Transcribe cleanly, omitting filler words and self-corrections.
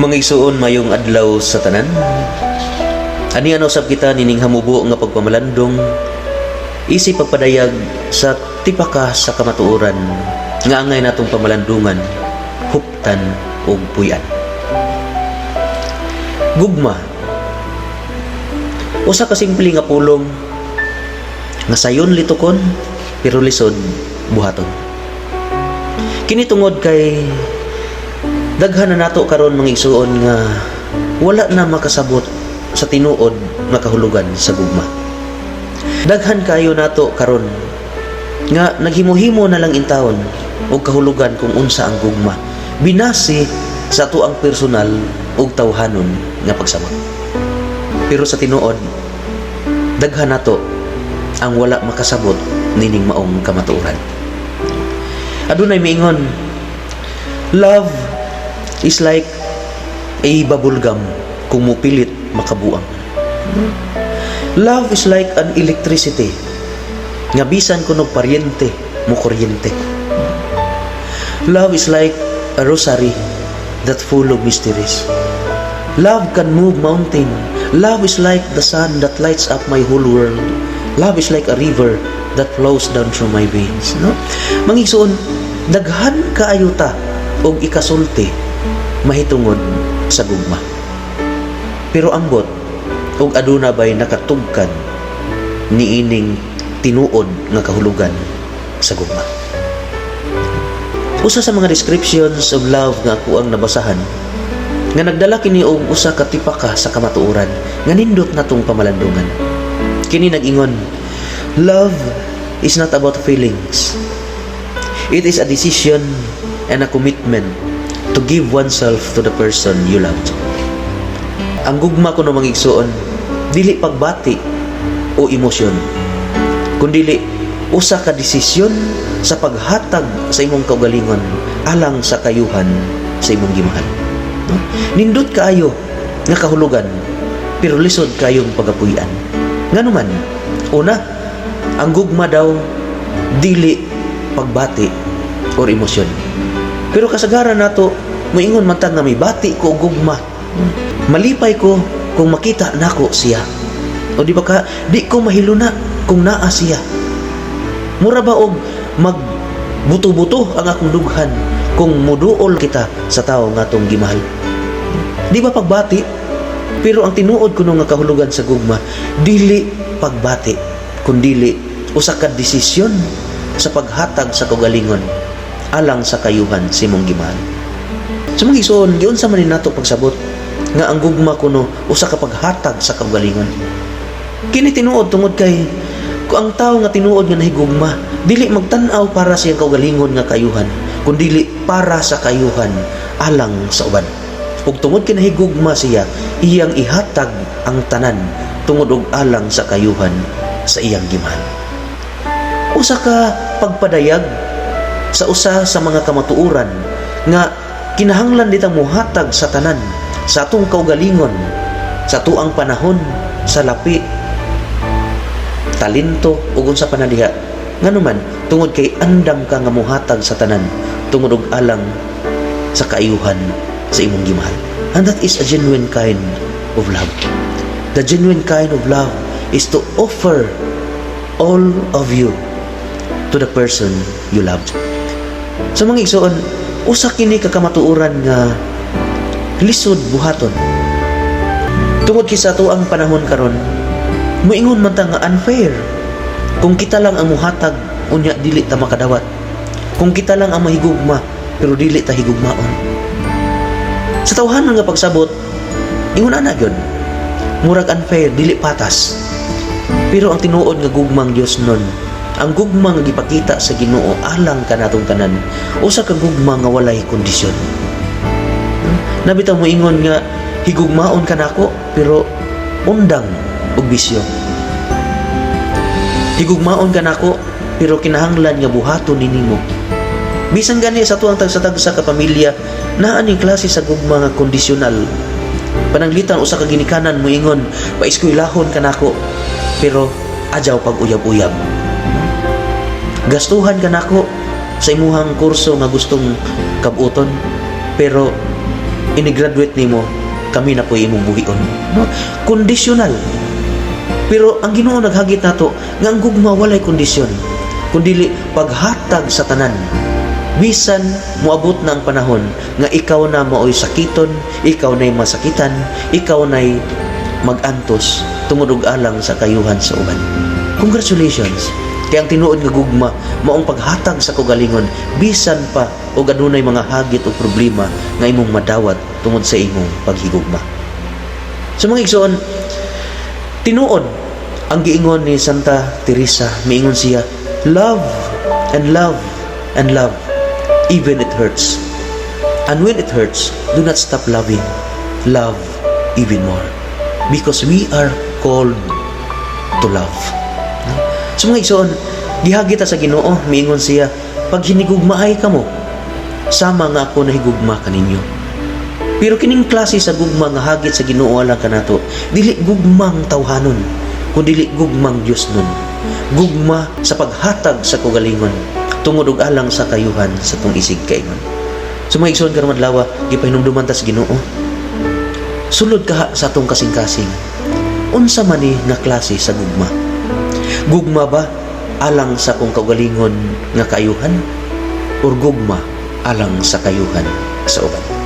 Mga igsuon mayong adlaw sa tanan. Ani ano sab kita nining hamubo nga pagpamalandong isip pagpadayag sa tipaka sa kamatuoran nga angay natong pamalandungan, huptan ug puy-an. Gugma. Usa ka simple nga pulong nga sayon litukon pero lisod buhaton. Kini tungod kay daghan na nato karon mga igsuon nga wala na makasabot sa tinuod nga kahulugan sa gugma. Daghan kayo nato karon nga naghimuhimo na lang intawon og kahulugan kung unsa ang gugma binasi sa tuang personal ug tawhanon nga pagsabot. Pero sa tinuod daghan nato ang wala makasabot nining maong kamatuoran. Adunay miingon, love is like a bubble gum kung mupilit makabuang. Love is like an electricity nga bisan kuno paryente mo kuryente. Love is like a rosary that full of mysteries. Love can move mountain. Love is like the sun that lights up my whole world. Love is like a river that flows down through my veins. No? Mangigsuon, daghan kaayuta og ikasulti mahitungod sa gugma. Pero ambot og aduna ba'y nakatugkan niining tinuod nga kahulugan sa gugma. Usa sa mga descriptions of love nga ako ang nabasahan nga nagdala kini og usa ka tipaka sa kamatuoran nga nindot natong pamalandungan. Kini nag-ingon, love is not about feelings. It is a decision and a commitment to give oneself to the person you love. Ang gugma kuno mga igsuon, dili pagbati o emosyon, kundi usa ka desisyon sa paghatag sa imong kaugalingon alang sa kayuhan sa imong gimahal. No? Nindot kaayo nga kahulugan, pero lisod kayong pagapuy-an. Nganuman, una, ang gugma daw dili pagbati or emosyon. Pero kasagaran nato moingon man tag nga may bati ko og gugma. Malipay ko kung makita nako siya. O di ba ka di ko mahiluna kung naa siya. Mura ba og magbuto-buto ang akong dughan kung muduol kita sa tawo nga atong gimahal. Di ba pagbati? Pero ang tinuod kuno nga kahulugan sa gugma dili pagbati kundi usa ka desisyon sa paghatag sa kaugalingon alang sa kayuhan sa imong gimahal. Sa mga igsoon, giunsa man nato pagsabot nga ang gugma kuno usa ka paghatag sa kaugalingon. Kini tinuod tungod kay kung ang tawo nga tinuod nga nahigugma dili magtan-aw para sa iyang kaugalingon nga kayuhan kundi para sa kayuhan alang sa uban. Ug tungod kay nahigugma siya, iyang ihatag ang tanan tungod og alang sa kayuhan sa iyang gimahal. Usa ka pagpadayag sa usa sa mga kamatuoran nga kinahanglan ditang muhatag sa tanan sa atong kaugalingon sa tuang panahon, sa lapi, talento ug unsa pa na diha. Nganuman tungod kay andam ka nga muhatag sa tanan tungod og alang sa kaayuhan sa imong gimahal. And that is a genuine kind of love. The genuine kind of love is to offer all of you to the person you love. Sa mga igsoon, usa kini ka kamatuoran nga lisod buhaton. Tungod kay sa tuang panahon karon, moingon man ta nga unfair. Kung kita lang ang muhatag, unya dili ta makadawat. Kung kita lang ang mahigugma, pero dili ta higugmaon. Sa tawhanon nga pagsabot, ingon ana gyud. Murag unfair, dili patas. Pero ang tinuod nga gugmang Dios nun, ang gugma nga gipakita sa Ginoo alang kanatong tanan, usa ka gugma nga walay kondisyon. Nabitaw mo ingon nga higugmaon ka nako pero undang og bisyo. Higugmaon ka nako pero kinahanglan nga buhaton ninimo. Bisan gani sa tuang tagsa-tagsa ka pamilya, naa ning klase sa gugma nga kondisyonal. Pananglitan usa ka ginikanan mo ingon, paeskwelahon ka nako pero adyaw pag uyab-uyab. Gastuhan ka nako sa imuhang kurso nga gustong kabuton pero ini-graduate nimo, kami na po imong buhion. No? Conditional. Pero ang Ginoo naghagit nato nga ang gugma walay kondisyon, kundi paghatag sa tanan. Bisan moabot na ang panahon nga ikaw na maoy sakiton, ikaw na'y masakitan, ikaw na'y magantos tungod og alang sa kayuhan sa uban. Congratulations. Kaya ang tinuod nga gugma maong paghatag sa kaugalingon bisan pa og adunay mga hagit o problema nga imong madawat tungod sa imong paghigugma. Sa mga igsoon, tinuod ang giingon ni Santa Teresa, miingon siya, love and love and love even it hurts. And when it hurts, do not stop loving. Love even more. Because we are called to love. So mga igsoon, gihagita sa Ginoo, miingon siya, pag hinigugmaay kamo, sama nga ako na higugma kaninyo. Pero kining klase sa gugma nga hagit sa Ginoo alang kanato, dili gugmang tawhanon, kundi gugmang Dios nun. Gugma sa paghatag sa kaugalingon, tungod og alang sa kayuhan sa tong isig kaingon. So mga igsoon karon adlaw, gipahinumduman ta sa Ginoo. Sulod ka sa atong kasing-kasing. Unsa man ni nga klase sa gugma? Gugma ba alang sa kong kaugalingon nga kayuhan? Or gugma alang sa kayuhan sa uban?